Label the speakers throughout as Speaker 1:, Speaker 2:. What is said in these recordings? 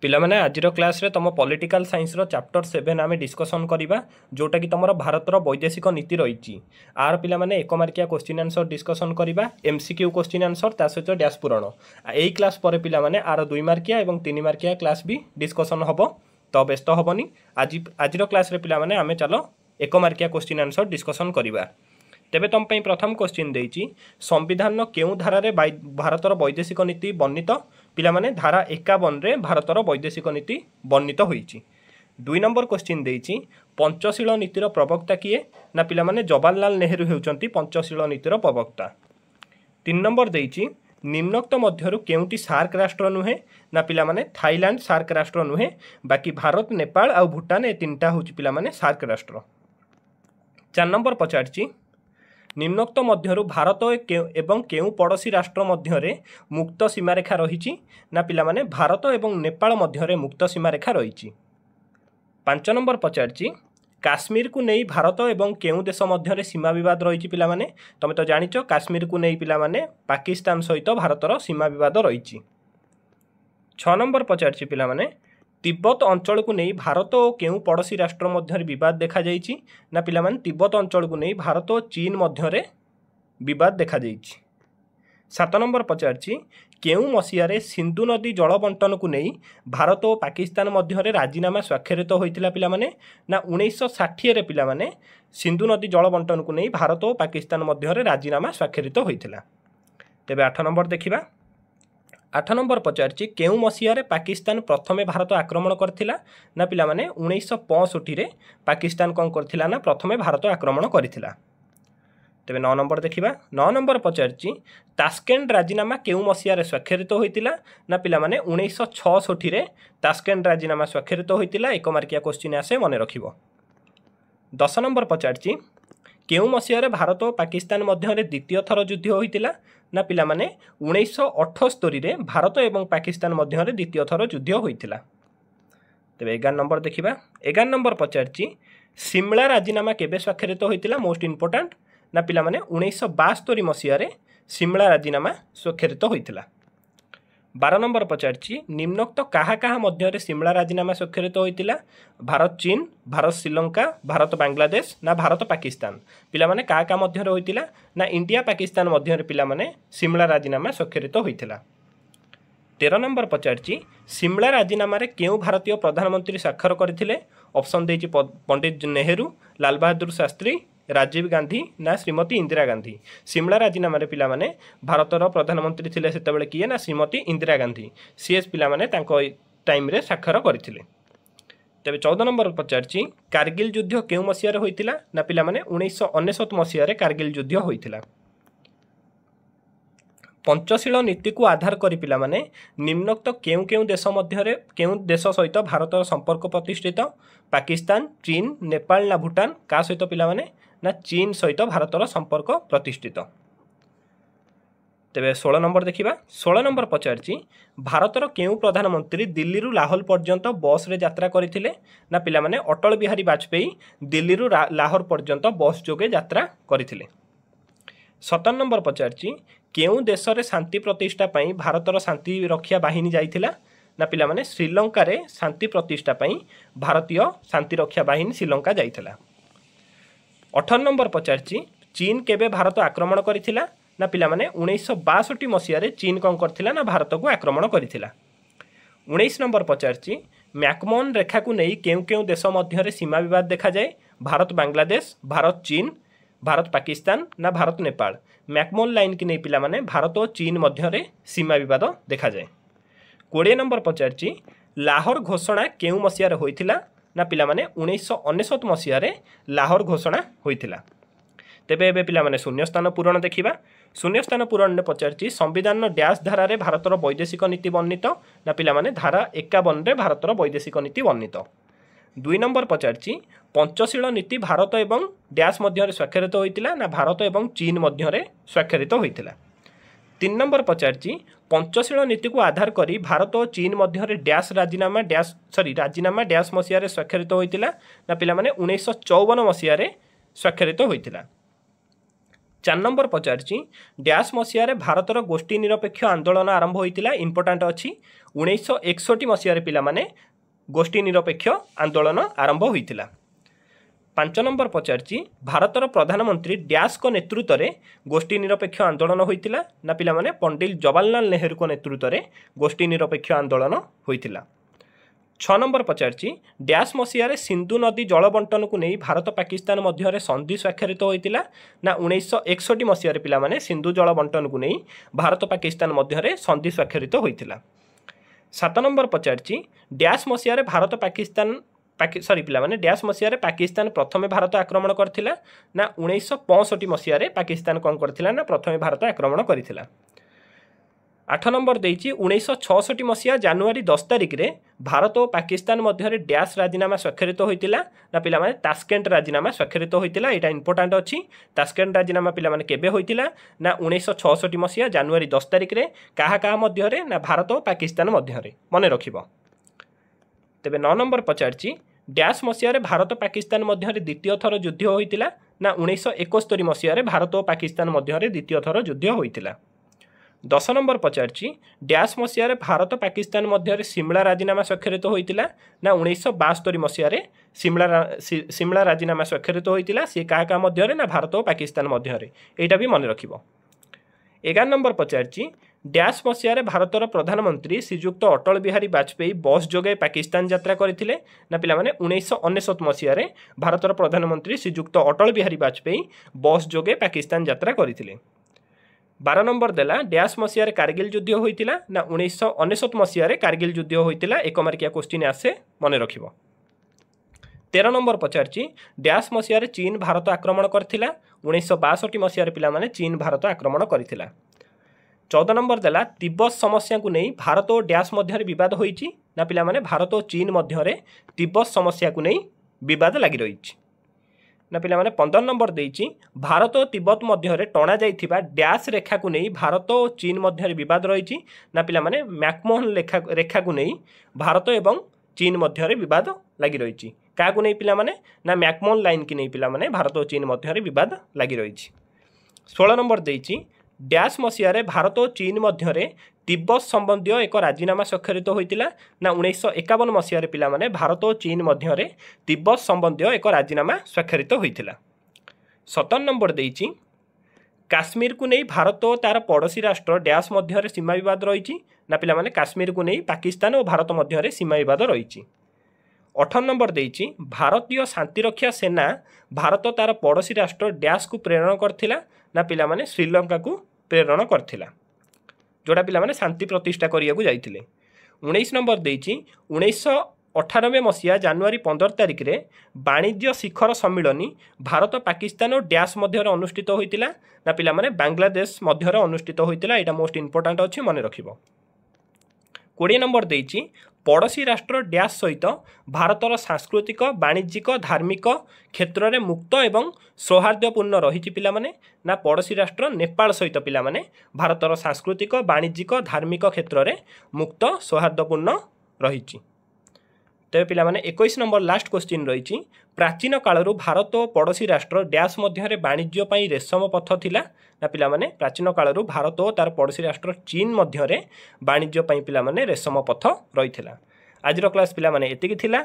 Speaker 1: पिला माने आजिर क्लास रे तुम पॉलिटिकल साइंस रो चैप्टर 7 आमे डिस्कशन करिबा जोटा कि तुमर भारतर वैदेशिक नीति रही आर पिला माने एक मार्किया क्वेश्चन आंसर डिस्कशन करिबा एमसीक्यू क्वेश्चन आंसर ता सहित डैश पूरण एई क्लास पर पिला माने आर 2 मार्किया एवं 3 मार्किया क्लास भी डिस्कशन हबो तो व्यस्त हबनी आजिर क्लास रे पिला माने आमे चलो एक मार्किया क्वेश्चन आंसर डिस्कशन करिबा। तेबे तुम प्रथम क्वेश्चन देइछि संविधान केउ धारा भारतर वैदेशिक नीति वर्णित पिला माने धारा 51 रे भारतर वैदेशिक नीति वर्णित होईछि। 2 नंबर क्वेश्चन देइछि पंचशील नीतिर प्रवक्ता किए ना पिला माने जवाहरलाल नेहरू हेउचंती पंचशील नीतिर प्रवक्ता। 3 नंबर देइछि निम्नोक्त मध्यरु केउटी सार्क राष्ट्र नुहे ना पिला माने थाईलैंड सार्क राष्ट्र नुहे बाकी भारत नेपाल आ भूटान ए तीनटा होछि पिला माने सार्क राष्ट्र। 4 नंबर पचारछि निम्नोक्त मध्यरु भारत एवं केउ पड़ोसी राष्ट्र मध्यरे मुक्त सीमारेखा रही ना पिला माने भारत एवं नेपाल मध्यरे मुक्त सीमारेखा रही। 5 नंबर पचारछि काश्मीर को नहीं भारत एवं केउ देश मध्यरे सीमा विवाद रही पिला माने तमे तो जानिच काश्मीर को नहीं पिला माने पाकिस्तान सहित भारतर सीमा विवाद रही। 6 नंबर पचारछि पिला माने तिब्बत अंचल को नहीं भारत और केउ पड़ोसी राष्ट्र मध्य विवाद देखा जाइछि ना पिला माने तिब्बत अंचल को नहीं भारत और चीन मध्य विवाद देखा जाइछि। 7 नंबर पचारछि केउ मसीहारे सिंधु नदी जल बंटन को नहीं भारत और पाकिस्तान मध्य राजीनामा स्वाक्षरित होइतिला पिला माने ना 1960 रे पिला माने सिंधु नदी जल बंटन को नहीं भारत और पाकिस्तान मध्य राजीनामा स्वाक्षरित होइतिला। तेबे 8 नंबर देखिबा। 8 नंबर पचारछि केउ मसीहारे पाकिस्तान प्रथमे भारत आक्रमण करथिला ना पिला माने 1965 रे पाकिस्तान कोन करथिला ना प्रथमे भारत आक्रमण करथिला। तेबे 9 नंबर देखिबा। 9 नंबर पचारछि तास्केंट राजीनामा केउ मसीहारे स्वाक्षरित होइतिला ना पिला माने 1966 रे तास्केंट राजीनामा स्वाक्षरित होइतिला। एक मार्किया क्वेश्चन आसे मने रखिबो। 10 नंबर पचारछि केउ मसीहारे भारत और पाकिस्तान मध्य द्वितीय थर युद्ध होइतिला ना पिला माने 1978 रे भारत एवं पाकिस्तान मध्य द्वितीय थर युद्ध होइतिला। तेबे 11 नंबर देखिबा। 11 नंबर पचारछि सिमला राजीनामा केबे स्वाक्षरित होइतिला मोस्ट इंपोर्टेंट ना पिला माने 1972 मसीहा रे सिमला राजीनामा स्वाक्षरित होइतिला। 12 नंबर पचारछि निम्नोक्त काहा काहा मध्य सिमला राजीनामा स्वाक्षरित होइतिला भारत चीन भारत श्रीलंका भारत बांग्लादेश ना भारत पाकिस्तान पिला माने काहा काहा मध्य होइतिला ना इंडिया पाकिस्तान मध्य पिला माने सिमला राजीनामा स्वाक्षरित होइतिला। 13 नंबर पचारछि सिमला राजीनामा रे केउ भारतीय प्रधानमंत्री स्वाक्षर करथिले ऑप्शन देछि पंडित नेहरू लाल बहादुर शास्त्री राजीव गांधी ना श्रीमती इंदिरा गांधी। सिमला राजीनामा रे पिला माने भारतर प्रधानमंत्री थिले सेतेबेले किए ना श्रीमती इंदिरा गांधी सीएस पिला माने तांको टाइम रे स्वाक्षर करथिले। तेबे 14 नंबर पचारछि कारगिल युद्ध केउ मसीहा रे होइतिला ना पिला माने 1999 मसीहा रे कारगिल युद्ध होइतिला। पंचशील नीति को आधार करी पिला माने निम्नोक्त केउ केउ देश मध्य केउ देश सहित भारतर संपर्क प्रतिष्ठित पाकिस्तान चीन नेपाल ना भूटान का सहित पिला माने ना चीन सहित भारतर संपर्क प्रतिष्ठित। तेबे 16 नंबर देखिबा। 16 नंबर पचारछि भारतर केउ प्रधानमंत्री दिल्ली रु लाहौर पर्यंत बस रे यात्रा करथिले ना पिला माने अटल बिहारी वाजपेयी दिल्ली रु लाहौर पर्यंत बस जोगे यात्रा करथिले। 17 नंबर पचारछि केउ देश रे शांति प्रतिष्ठा पई भारतर शांति रक्षा बाहिनी जाइथिला ना पिला माने श्रीलंका रे शांति प्रतिष्ठा पई भारतीय शांति रक्षा बाहिनी श्रीलंका जाइथिला। 18 नंबर पचारछि चीन केबे भारत आक्रमण करथिला ना पिला माने 1962 मसीहा रे चीन कोन करथिला ना भारत को आक्रमण करथिला। 19 नंबर पचारछि मैकमोहन रेखा को नहीं केउ केउ देश मध्य सीमा विवाद देखा जाए भारत बांग्लादेश भारत चीन भारत पाकिस्तान ना भारत नेपाल। मैकमोहन लाइन की नहीं पिला माने भारत और चीन मध्य सीमा विवाद देखा जाए। 20 नंबर पचारछि लाहौर घोषणा केउ मसीहा रे होइतिला ना पिला माने 1999 मसीहा रे लाहौर घोषणा होइतिला। तेबे एबे पिला माने शून्य स्थान पूरण देखिबा। शून्य स्थान पूरण ने पचारछि संविधान डैश धारा रे भारतर वैदेशिक नीति वर्णित ना पिला माने धारा 51 रे भारतर वैदेशिक नीति वर्णित। 2 नंबर पचारछि पंचशील नीति भारत एवं डैश मध्य स्वाक्षरित होइतिला ना भारत एवं चीन मध्य स्वाक्षरित होइतिला। 3 नंबर पचारछि पंचशील नीति को आधार करी भारत और चीन मध्य डैश राजीनामा डैश मसीहा रे स्वाक्षरित होइतिला ना पिला माने 1954 मसीहा रे स्वाक्षरित होइतिला। 4 नंबर पचारची डैश मसीह भारतर गोष्ठी निरपेक्ष आंदोलन आरंभ होता इंपोर्टाट अच्छी 1961 मसीह पिला माने गोष्ठी निरपेक्ष आंदोलन आरंभ होता। 5 नंबर पचारची भारतर प्रधानमंत्री डैश को नेतृत्व में गोष्ठी निरपेक्ष आंदोलन होता ना पिला माने पंडित जवाहरलाल नेहरू को नेतृत्व में गोष्ठी निरपेक्ष आंदोलन होता। 6 नंबर पचारची डैश मसीह सिंधु नदी जल बंटन को नहीं भारत पाकिस्तान मध्य संधि स्वाक्षरित होता ना 1961 मसीह पिला माने सिंधु जल बंटन को नहीं भारत पाकिस्तान मध्य संधि स्वाक्षरित होता। 7 नंबर पचारची डैश मसीह भारत पाकिस्तान सॉरी पिला माने डैश मसीह पाकिस्तान प्रथमे भारत आक्रमण करथिला ना 1965 मसीह पाकिस्तान कौन करथिला ना प्रथमे भारत आक्रमण करथिला। 8 नंबर देइछि 1966 मसीहा जनवरी 10 तारिख रे भारत और पाकिस्तान मध्य डैश राजीनामा स्वाक्षरित होइतिला ना पिला माने तास्केंट राजीनामा स्वाक्षरित होइतिला। एटा इंपोर्टेंट अछि। तास्केंट राजीनामा पिला माने केबे होइतिला ना 1966 मसीहा जनवरी 10 तारिख रे काहा काहा मध्य रे ना भारत और पाकिस्तान मध्य रे मने रखिबो। तेबे 9 नंबर पचारछि डैश मसीह भारत पाकिस्तान मध्य द्वितीय थर युद्ध होइतिला ना 1971 मसीह भारत और पाकिस्तान मध्य द्वितीय थर युद्ध होइतिला। 10 नंबर पचारछि डैश मसीह भारत पाकिस्तान मध्य सिमला राजीनामा स्वाक्षरित होइतिला ना 1972 मसीह सिमला राजीनामा स्वाक्षरित होइतिला से क्या क्या मध्य ना भारत और पाकिस्तान मध्य एटा भी मन रखिबो। 11 नंबर पचारछि डैश मसीह भारतर प्रधानमंत्री श्रीयुक्त अटल बिहारी वाजपेयी बस जोगे पाकिस्तान यात्रा करथिले ना पिला माने 1999 मसीह भारतर प्रधानमंत्री श्रीयुक्त अटल बिहारी वाजपेयी बस जोगे पाकिस्तान यात्रा करथिले। 12 नंबर देला डैश मसीह कारगिल युद्ध होइतिला ना 1999 मसीह कारगिल युद्ध होइतिला एक मार्किया क्वेश्चन आसे मन रखिबो। 13 नंबर पचारछि डैश मसीह चीन भारत आक्रमण करथिला 1962 मसीह पिला माने चीन भारत आक्रमण करथिला। 14 नंबर देला तिब्बत समस्या को नहीं भारत और डैश मध्य विवाद होइछि ना पिला माने भारत और चीन मध्य तिब्बत समस्या को नहीं विवाद लगी रही ना पिला माने 15 नंबर देइछि भारत और तिब्बत मध्य टणा जाइथिबा डैश रेखा को नहीं भारत और चीन मध्य विवाद रही ना पिला माने मैकमोहन रेखा को नहीं भारत एवं चीन मध्य विवाद लगी रही क्या नहीं पिला माने ना मैकमोहन लाइन की नहीं पिला माने भारत और चीन मध्य विवाद लगी रही। 16 नंबर देइछि डैश मसीह भारत और चीन मध्य तिब्बत संबंधी एक राजीनामा स्वाक्षरित होइतिला ना 1951 मसीह पिला माने भारत और चीन मध्य तिब्बत संबंधी एक राजीनामा स्वाक्षरित होइतिला। 17 नंबर देइछि काश्मीर को नहीं भारत और तार पड़ोसी राष्ट्र डैश मध्य सीमा विवाद रही ना पिला माने काश्मीर को नहीं पाकिस्तान और भारत मध्य सीमा विवाद रही। 18 नंबर देइछि भारतीय शांतिरक्षा सेना भारत तार पड़ोसी राष्ट्र डैश को प्रेरण करथिला ना पिला माने श्रीलंका को प्रेरण करथिला जोड़ा पिला माने शांति प्रतिष्ठा करिया को जाइथिले। 19 नंबर देइछि 1998 मसीहा जनवरी 15 तारिख रे वाणिज्य शिखर सम्मिलनी भारत पाकिस्तान और डैश मध्य अनुष्ठित होइतिला ना पिला माने बांग्लादेश मध्य अनुष्ठित होइतिला। एटा मोस्ट इंपोर्टेंट अछि मन रखिबो। 20 नंबर देइछि पड़ोसी राष्ट्र डैश सहित भारतर सांस्कृतिक वाणिज्यिक धार्मिक क्षेत्र में मुक्त एवं सौहार्दपूर्ण रही पिला माने ना पड़ोसी राष्ट्र नेपाल सहित पिला माने भारतर सांस्कृतिक वाणिज्यिक धार्मिक क्षेत्र में मुक्त सौहार्दपूर्ण रही। तेज पिला माने 21 नंबर लास्ट क्वेश्चन रही प्राचीन कालरू भारत और पड़ोसी राष्ट्र डैश मध्य वाणिज्य पई रेशम पथ थिला ना पिला माने प्राचीन कालरू भारत और तार पड़ोसी राष्ट्र चीन मध्य वाणिज्य पई पिला माने रेशम पथ रही। आजर क्लास पिला माने एतिकी थिला।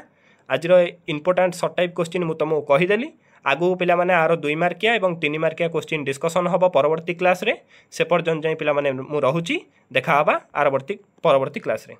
Speaker 1: आजर इंपोर्टेंट सर्ट टाइप क्वेश्चन मु तुमको कहीदेली आगू पिला माने आरो 2 मार्किया और 3 मार्किया क्वेश्चन डिस्कसन हम परवर्ती क्लास रे से पर्यंत जाई पिला माने मु रहुची देखा हबा परवर्ती क्लास रे।